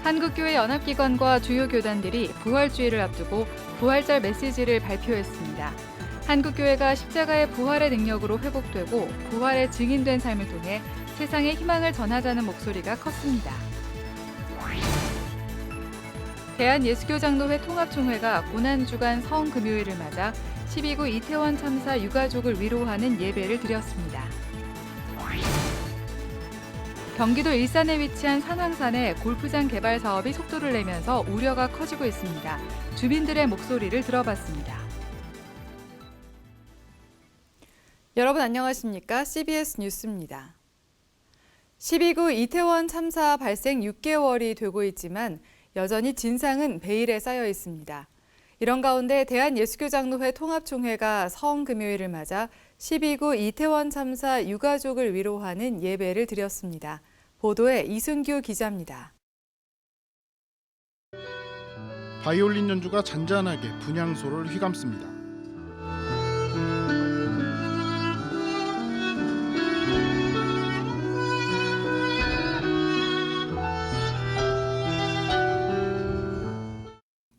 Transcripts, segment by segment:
한국교회 연합기관과 주요 교단들이 부활주의를 앞두고 부활절 메시지를 발표했습니다. 한국교회가 십자가의 부활의 능력으로 회복되고 부활의 증인된 삶을 통해 세상에 희망을 전하자는 목소리가 컸습니다. 대한예수교장로회 통합총회가 고난주간 성금요일을 맞아 12구 이태원 참사 유가족을 위로하는 예배를 드렸습니다. 경기도 일산에 위치한 산왕산의 골프장 개발 사업이 속도를 내면서 우려가 커지고 있습니다. 주민들의 목소리를 들어봤습니다. 여러분 안녕하십니까? CBS 뉴스입니다. 12구 이태원 참사 발생 6개월이 되고 있지만 여전히 진상은 베일에 쌓여 있습니다. 이런 가운데 대한예수교장로회 통합총회가 성금요일을 맞아 12구 이태원 참사 유가족을 위로하는 예배를 드렸습니다. 보도에 이순규 기자입니다. 바이올린 연주가 잔잔하게 분향소를 휘감습니다.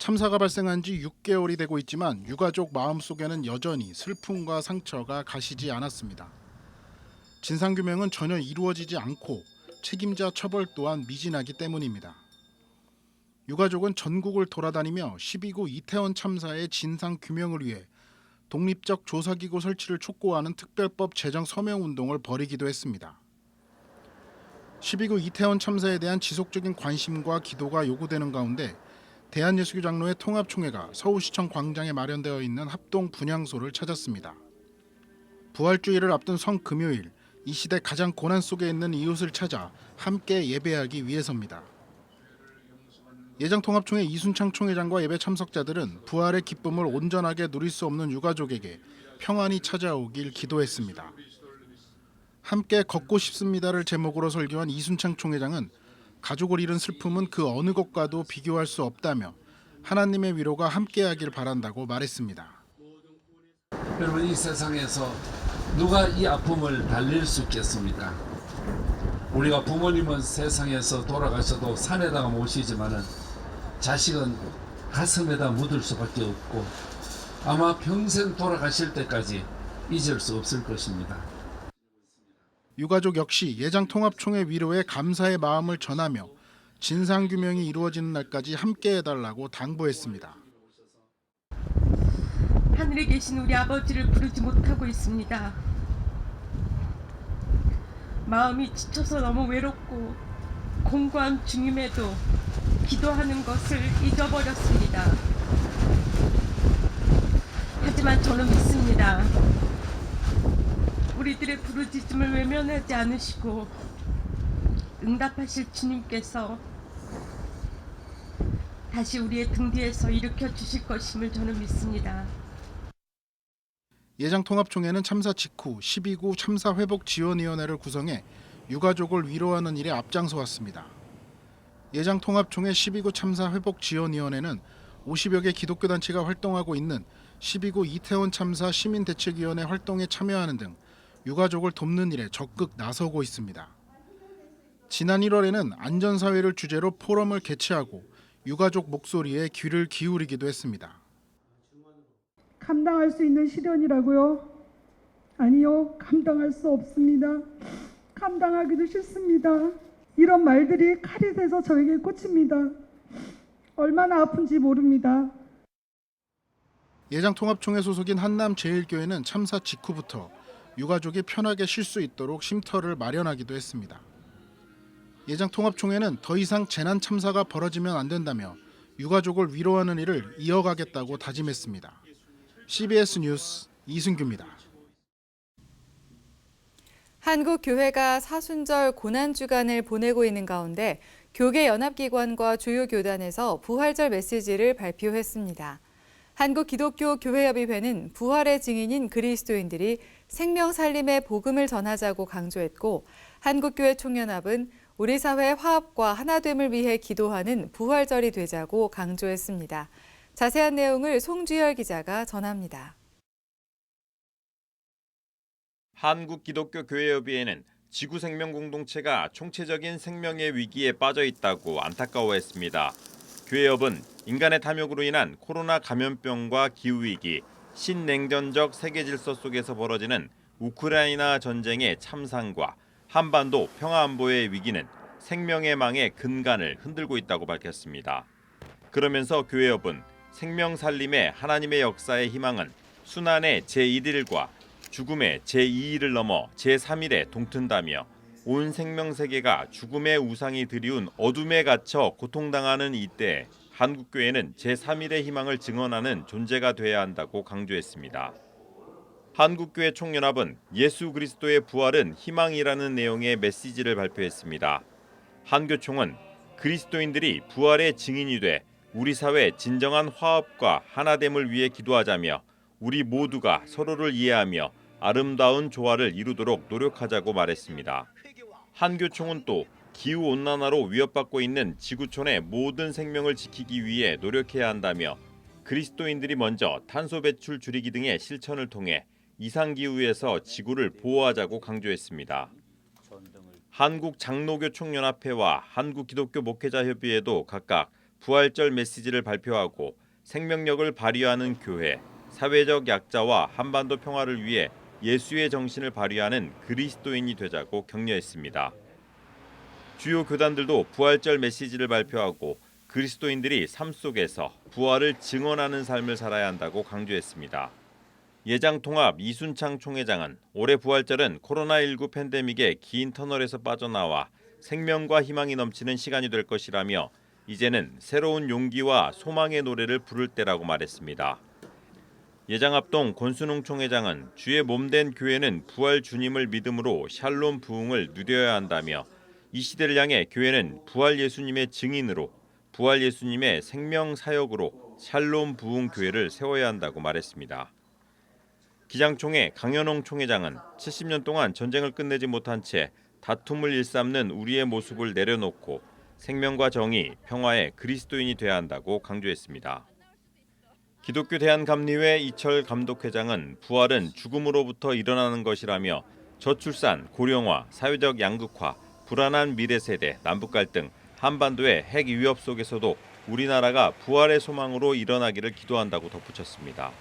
참사가 발생한 지 6개월이 되고 있지만 유가족 마음속에는 여전히 슬픔과 상처가 가시지 않았습니다. 진상규명은 전혀 이루어지지 않고 책임자 처벌 또한 미진하기 때문입니다. 유가족은 전국을 돌아다니며 12구 이태원 참사의 진상규명을 위해 독립적 조사기구 설치를 촉구하는 특별법 제정 서명운동을 벌이기도 했습니다. 12구 이태원 참사에 대한 지속적인 관심과 기도가 요구되는 가운데 대한예수교장로회 통합총회가 서울시청 광장에 마련되어 있는 합동 분향소를 찾았습니다. 부활주의를 앞둔 성금요일, 이 시대 가장 고난 속에 있는 이웃을 찾아 함께 예배하기 위해서입니다. 예장통합총회 이순창 총회장과 예배 참석자들은 부활의 기쁨을 온전하게 누릴 수 없는 유가족에게 평안이 찾아오길 기도했습니다. 함께 걷고 싶습니다를 제목으로 설교한 이순창 총회장은 가족을 잃은 슬픔은 그 어느 것과도 비교할 수 없다며 하나님의 위로가 함께하길 바란다고 말했습니다. 여러분, 이 세상에서 누가 이 아픔을 달랠 수 있겠습니까? 우리가 부모님은 세상에서 돌아가셔도 산에다가 모시지만은 자식은 가슴에다 묻을 수밖에 없고 아마 평생 돌아가실 때까지 잊을 수 없을 것입니다. 유가족 역시 예장통합총회 위로에 감사의 마음을 전하며 진상규명이 이루어지는 날까지 함께해달라고 당부했습니다. 하늘에 계신 우리 아버지를 부르지 못하고 있습니다. 마음이 지쳐서 너무 외롭고 공고한 중임에도 기도하는 것을 잊어버렸습니다. 하지만 저는 믿습니다. 우리들의 부르짖음을 외면하지 않으시고 응답하실 주님께서 다시 우리의 등 뒤에서 일으켜 주실 것임을 저는 믿습니다. 예장통합총회는 참사 직후 12구 참사회복지원위원회를 구성해 유가족을 위로하는 일에 앞장서 왔습니다. 예장통합총회 12구 참사회복지원위원회는 50여 개 기독교단체가 활동하고 있는 12구 이태원 참사 시민대책위원회 활동에 참여하는 등 유가족을 돕는 일에 적극 나서고 있습니다. 지난 1월에는 안전사회를 주제로 포럼을 개최하고 유가족 목소리에 귀를 기울이기도 했습니다. 감당할 수 있는 시련이라고요? 아니요, 감당할 수 없습니다. 감당하기도 싫습니다. 이런 말들이 칼이 돼서 저에게 꽂힙니다. 얼마나 아픈지 모릅니다. 예장통합총회 소속인 한남제일교회는 참사 직후부터 유가족이 편하게 쉴 수 있도록 쉼터를 마련하기도 했습니다. 예장통합총회는 더 이상 재난 참사가 벌어지면 안 된다며 유가족을 위로하는 일을 이어가겠다고 다짐했습니다. CBS 뉴스 이순규입니다. 한국 교회가 사순절 고난주간을 보내고 있는 가운데 교계 연합기관과 주요 교단에서 부활절 메시지를 발표했습니다. 한국기독교교회협의회는 부활의 증인인 그리스도인들이 생명 살림의 복음을 전하자고 강조했고, 한국교회 총연합은 우리 사회 화합과 하나됨을 위해 기도하는 부활절이 되자고 강조했습니다. 자세한 내용을 송주열 기자가 전합니다. 한국기독교교회협의회는 지구 생명 공동체가 총체적인 생명의 위기에 빠져 있다고 안타까워했습니다. 교회협은 인간의 탐욕으로 인한 코로나 감염병과 기후위기, 신냉전적 세계 질서 속에서 벌어지는 우크라이나 전쟁의 참상과 한반도 평화안보의 위기는 생명의 망의 근간을 흔들고 있다고 밝혔습니다. 그러면서 교회협은 생명 살림의 하나님의 역사의 희망은 순환의 제1일과 죽음의 제2일을 넘어 제3일에 동튼다며 온 생명 세계가 죽음의 우상이 드리운 어둠에 갇혀 고통당하는 이때 한국교회는 제3일의 희망을 증언하는 존재가 돼야 한다고 강조했습니다. 한국교회 총연합은 예수 그리스도의 부활은 희망이라는 내용의 메시지를 발표했습니다. 한교총은 그리스도인들이 부활의 증인이 돼 우리 사회 진정한 화합과 하나됨을 위해 기도하자며 우리 모두가 서로를 이해하며 아름다운 조화를 이루도록 노력하자고 말했습니다. 한교총은 또 기후온난화로 위협받고 있는 지구촌의 모든 생명을 지키기 위해 노력해야 한다며 그리스도인들이 먼저 탄소 배출 줄이기 등의 실천을 통해 이상기후에서 지구를 보호하자고 강조했습니다. 한국장로교총연합회와 한국기독교목회자협의회도 각각 부활절 메시지를 발표하고 생명력을 발휘하는 교회, 사회적 약자와 한반도 평화를 위해 예수의 정신을 발휘하는 그리스도인이 되자고 격려했습니다. 주요 교단들도 부활절 메시지를 발표하고 그리스도인들이 삶 속에서 부활을 증언하는 삶을 살아야 한다고 강조했습니다. 예장통합 이순창 총회장은 올해 부활절은 코로나19 팬데믹의 긴 터널에서 빠져나와 생명과 희망이 넘치는 시간이 될 것이라며 이제는 새로운 용기와 소망의 노래를 부를 때라고 말했습니다. 예장합동 권순웅 총회장은 주의 몸된 교회는 부활 주님을 믿음으로 샬롬 부흥을 누려야 한다며 이 시대를 향해 교회는 부활 예수님의 증인으로 부활 예수님의 생명 사역으로 샬롬 부흥 교회를 세워야 한다고 말했습니다. 기장총회 강현홍 총회장은 70년 동안 전쟁을 끝내지 못한 채 다툼을 일삼는 우리의 모습을 내려놓고 생명과 정의, 평화의 그리스도인이 돼야 한다고 강조했습니다. 기독교 대한감리회 이철 감독회장은 부활은 죽음으로부터 일어나는 것이라며 저출산, 고령화, 사회적 양극화, 불안한 미래 세대, 남북 갈등, 한반도의 핵 위협 속에서도 우리나라가 부활의 소망으로 일어나기를 기도한다고 덧붙였습니다.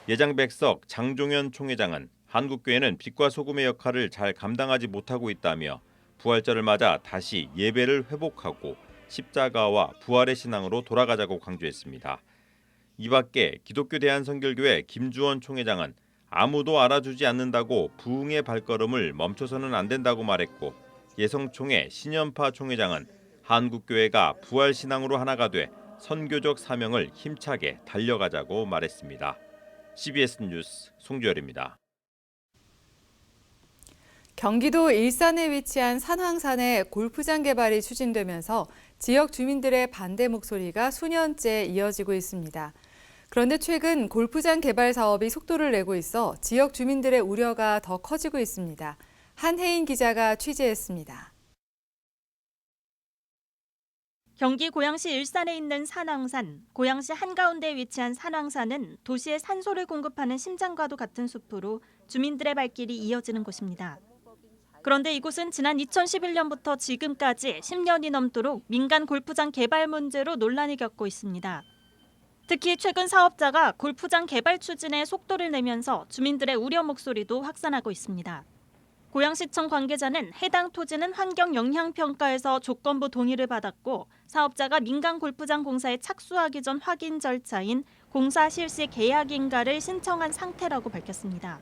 예장백석 장종현 총회장은 한국교회는 빛과 소금의 역할을 잘 감당하지 못하고 있다며 부활절을 맞아 다시 예배를 회복하고 십자가와 부활의 신앙으로 돌아가자고 강조했습니다. 이 밖에 기독교 대한선결교회 김주원 총회장은 아무도 알아주지 않는다고 부흥의 발걸음을 멈춰서는 안 된다고 말했고 예성총회 신연파 총회장은 한국교회가 부활신앙으로 하나가 돼 선교적 사명을 힘차게 달려가자고 말했습니다. CBS 뉴스 송주열입니다. 경기도 일산에 위치한 산황산의 골프장 개발이 추진되면서 지역 주민들의 반대 목소리가 수년째 이어지고 있습니다. 그런데 최근 골프장 개발 사업이 속도를 내고 있어 지역 주민들의 우려가 더 커지고 있습니다. 한혜인 기자가 취재했습니다. 경기 고양시 일산에 있는 산황산, 고양시 한가운데에 위치한 산황산은 도시에 산소를 공급하는 심장과도 같은 숲으로 주민들의 발길이 이어지는 곳입니다. 그런데 이곳은 지난 2011년부터 지금까지 10년이 넘도록 민간 골프장 개발 문제로 논란을 겪고 있습니다. 특히 최근 사업자가 골프장 개발 추진에 속도를 내면서 주민들의 우려 목소리도 확산하고 있습니다. 고양시청 관계자는 해당 토지는 환경영향평가에서 조건부 동의를 받았고 사업자가 민간 골프장 공사에 착수하기 전 확인 절차인 공사 실시 계약인가를 신청한 상태라고 밝혔습니다.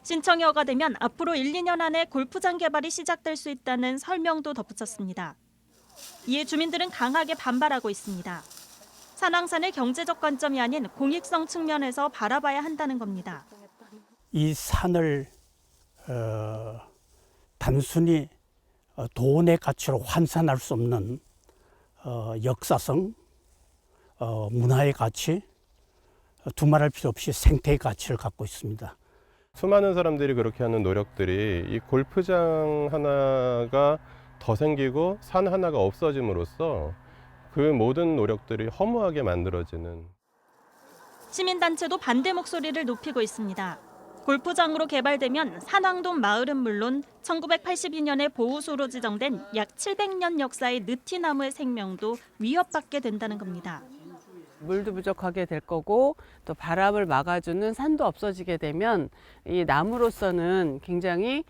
신청이 허가되면 앞으로 1, 2년 안에 골프장 개발이 시작될 수 있다는 설명도 덧붙였습니다. 이에 주민들은 강하게 반발하고 있습니다. 산황산을 경제적 관점이 아닌 공익성 측면에서 바라봐야 한다는 겁니다. 이 산을 단순히 돈의 가치로 환산할 수 없는 역사성, 문화의 가치, 두말할 필요 없이 생태의 가치를 갖고 있습니다. 수많은 사람들이 그렇게 하는 노력들이 이 골프장 하나가 더 생기고 산 하나가 없어짐으로써 그 모든 노력들이 허무하게 만들어지는. 시민단체도 반대 목소리를 높이고 있습니다. 골프장으로 개발되면 산왕동 마을은 물론 1982년에 보호소로 지정된 약 700년 역사의 느티나무의 생명도 위협받게 된다는 겁니다. 물도 부족하게 될 거고 또 바람을 막아주는 산도 없어지게 되면 이 나무로서는 굉장히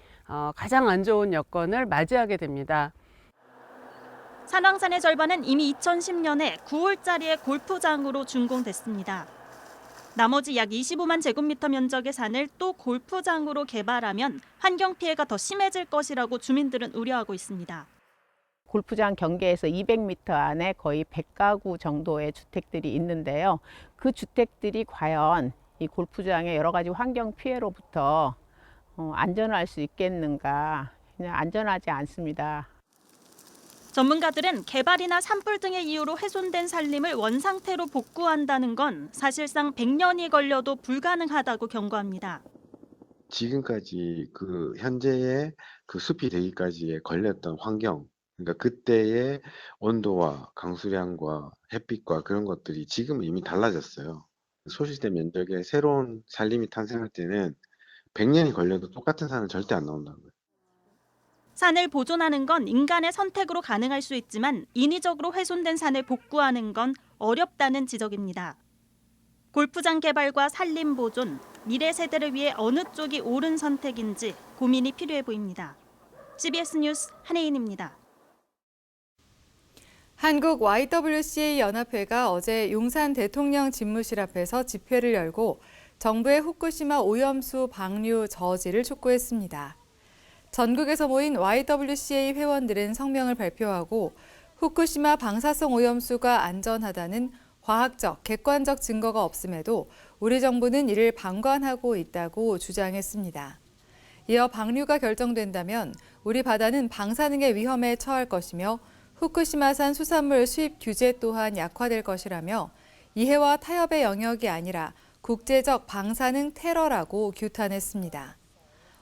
가장 안 좋은 여건을 맞이하게 됩니다. 산왕산의 절반은 이미 2010년에 9홀짜리의 골프장으로 준공됐습니다. 나머지 약 25만 제곱미터 면적의 산을 또 골프장으로 개발하면 환경 피해가 더 심해질 것이라고 주민들은 우려하고 있습니다. 골프장 경계에서 200m 안에 거의 100가구 정도의 주택들이 있는데요. 그 주택들이 과연 이 골프장의 여러 가지 환경 피해로부터 안전할 수 있겠는가? 그냥 안전하지 않습니다. 전문가들은 개발이나 산불 등의 이유로 훼손된 산림을 원상태로 복구한다는 건 사실상 100년이 걸려도 불가능하다고 경고합니다. 지금까지 그 현재의 그 숲이 되기까지에 걸렸던 환경, 그러니까 그때의 온도와 강수량과 햇빛과 그런 것들이 지금은 이미 달라졌어요. 소실된 면적의 새로운 산림이 탄생할 때는 100년이 걸려도 똑같은 산은 절대 안 나온다는 거예요. 산을 보존하는 건 인간의 선택으로 가능할 수 있지만 인위적으로 훼손된 산을 복구하는 건 어렵다는 지적입니다. 골프장 개발과 산림 보존, 미래 세대를 위해 어느 쪽이 옳은 선택인지 고민이 필요해 보입니다. CBS 뉴스 한혜인입니다. 한국 YWCA 연합회가 어제 용산 대통령 집무실 앞에서 집회를 열고 정부의 후쿠시마 오염수 방류 저지를 촉구했습니다. 전국에서 모인 YWCA 회원들은 성명을 발표하고 후쿠시마 방사성 오염수가 안전하다는 과학적, 객관적 증거가 없음에도 우리 정부는 이를 방관하고 있다고 주장했습니다. 이어 방류가 결정된다면 우리 바다는 방사능의 위험에 처할 것이며 후쿠시마산 수산물 수입 규제 또한 약화될 것이라며 이해와 타협의 영역이 아니라 국제적 방사능 테러라고 규탄했습니다.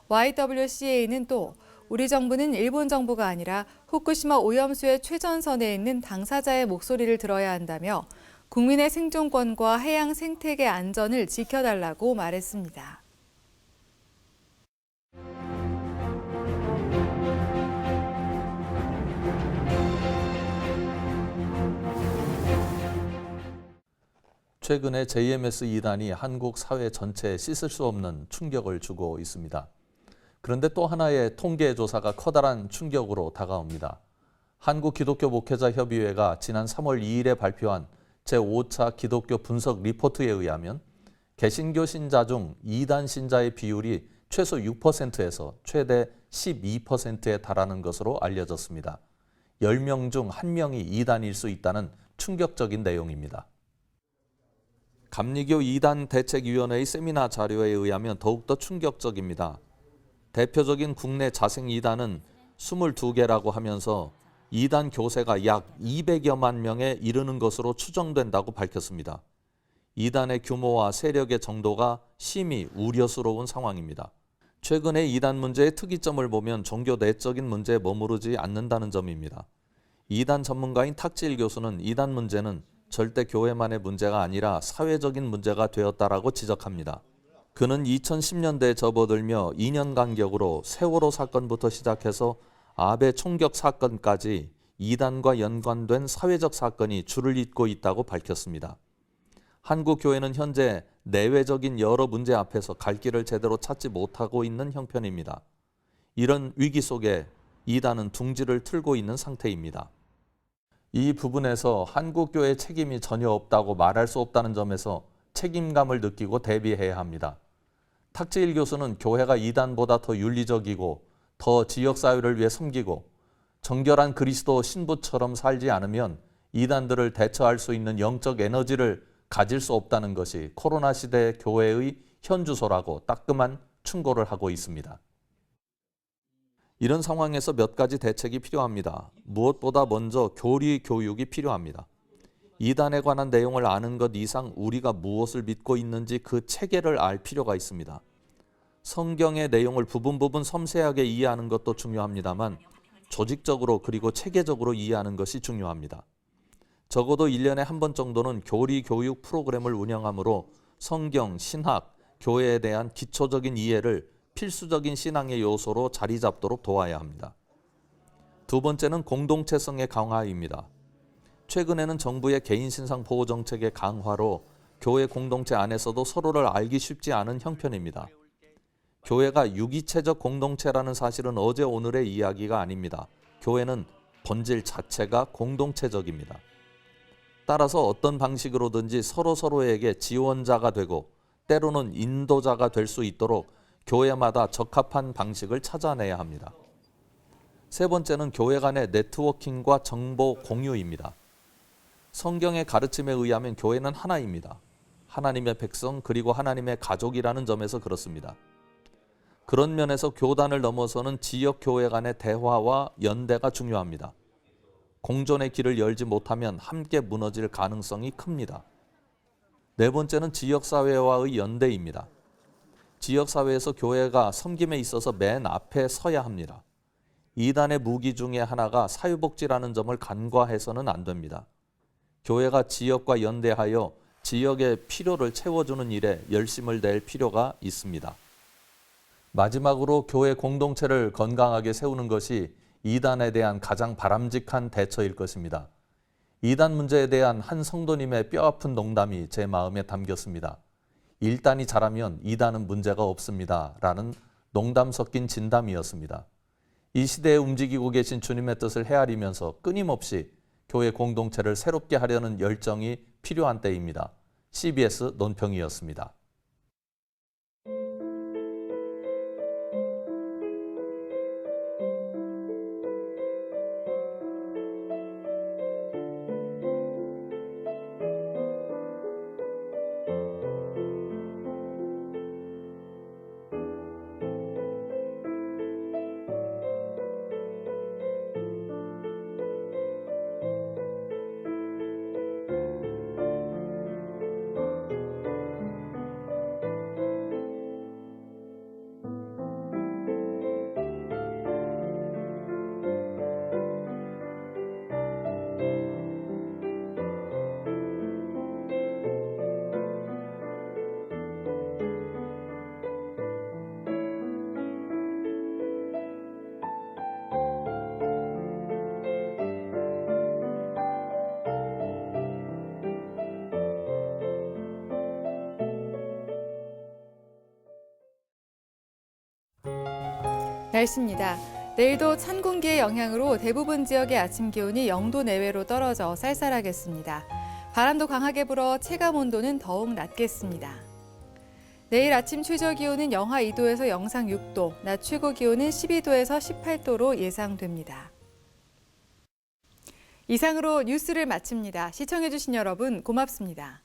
YWCA는 또 우리 정부는 일본 정부가 아니라 후쿠시마 오염수의 최전선에 있는 당사자의 목소리를 들어야 한다며 국민의 생존권과 해양 생태계 안전을 지켜달라고 말했습니다. 최근에 JMS 2단이 한국 사회 전체에 씻을 수 없는 충격을 주고 있습니다. 그런데 또 하나의 통계 조사가 커다란 충격으로 다가옵니다. 한국기독교목회자협의회가 지난 3월 2일에 발표한 제5차 기독교 분석 리포트에 의하면 개신교 신자 중 2단 신자의 비율이 최소 6%에서 최대 12%에 달하는 것으로 알려졌습니다. 10명 중 1명이 2단일 수 있다는 충격적인 내용입니다. 감리교 2단 대책위원회의 세미나 자료에 의하면 더욱더 충격적입니다. 대표적인 국내 자생 2단은 22개라고 하면서 2단 교세가 약 200여만 명에 이르는 것으로 추정된다고 밝혔습니다. 2단의 규모와 세력의 정도가 심히 우려스러운 상황입니다. 최근에 2단 문제의 특이점을 보면 종교 내적인 문제에 머무르지 않는다는 점입니다. 2단 전문가인 탁지일 교수는 2단 문제는 절대 교회만의 문제가 아니라 사회적인 문제가 되었다라고 지적합니다. 그는 2010년대에 접어들며 2년 간격으로 세월호 사건부터 시작해서 아베 총격 사건까지 2단과 연관된 사회적 사건이 줄을 잇고 있다고 밝혔습니다. 한국 교회는 현재 내외적인 여러 문제 앞에서 갈 길을 제대로 찾지 못하고 있는 형편입니다. 이런 위기 속에 2단은 둥지를 틀고 있는 상태입니다. 이 부분에서 한국교회의 책임이 전혀 없다고 말할 수 없다는 점에서 책임감을 느끼고 대비해야 합니다. 탁지일 교수는 교회가 2단보다 더 윤리적이고 더 지역사회를 위해 섬기고 정결한 그리스도 신부처럼 살지 않으면 2단들을 대처할 수 있는 영적 에너지를 가질 수 없다는 것이 코로나 시대 교회의 현주소라고 따끔한 충고를 하고 있습니다. 이런 상황에서 몇 가지 대책이 필요합니다. 무엇보다 먼저 교리 교육이 필요합니다. 2단에 관한 내용을 아는 것 이상 우리가 무엇을 믿고 있는지 그 체계를 알 필요가 있습니다. 성경의 내용을 부분 섬세하게 이해하는 것도 중요합니다만 조직적으로 그리고 체계적으로 이해하는 것이 중요합니다. 적어도 1년에 한 번 정도는 교리 교육 프로그램을 운영하므로 성경, 신학, 교회에 대한 기초적인 이해를 필수적인 신앙의 요소로 자리 잡도록 도와야 합니다. 두 번째는 공동체성의 강화입니다. 최근에는 정부의 개인신상 보호 정책의 강화로 교회 공동체 안에서도 서로를 알기 쉽지 않은 형편입니다. 교회가 유기체적 공동체라는 사실은 어제 오늘의 이야기가 아닙니다. 교회는 본질 자체가 공동체적입니다. 따라서 어떤 방식으로든지 서로에게 지원자가 되고 때로는 인도자가 될 수 있도록 교회마다 적합한 방식을 찾아내야 합니다. 세 번째는 교회 간의 네트워킹과 정보 공유입니다. 성경의 가르침에 의하면 교회는 하나입니다. 하나님의 백성 그리고 하나님의 가족이라는 점에서 그렇습니다. 그런 면에서 교단을 넘어서는 지역 교회 간의 대화와 연대가 중요합니다. 공존의 길을 열지 못하면 함께 무너질 가능성이 큽니다. 네 번째는 지역사회와의 연대입니다. 지역사회에서 교회가 섬김에 있어서 맨 앞에 서야 합니다. 이단의 무기 중에 하나가 사회복지라는 점을 간과해서는 안 됩니다. 교회가 지역과 연대하여 지역의 필요를 채워주는 일에 열심을 낼 필요가 있습니다. 마지막으로 교회 공동체를 건강하게 세우는 것이 이단에 대한 가장 바람직한 대처일 것입니다. 이단 문제에 대한 한 성도님의 뼈아픈 농담이 제 마음에 담겼습니다. 1단이 잘하면 2단은 문제가 없습니다. 라는 농담 섞인 진담이었습니다. 이 시대에 움직이고 계신 주님의 뜻을 헤아리면서 끊임없이 교회 공동체를 새롭게 하려는 열정이 필요한 때입니다. CBS 논평이었습니다. 날씨입니다. 내일도 찬 공기의 영향으로 대부분 지역의 아침 기온이 0도 내외로 떨어져 쌀쌀하겠습니다. 바람도 강하게 불어 체감 온도는 더욱 낮겠습니다. 내일 아침 최저 기온은 영하 2도에서 영상 6도, 낮 최고 기온은 12도에서 18도로 예상됩니다. 이상으로 뉴스를 마칩니다. 시청해주신 여러분 고맙습니다.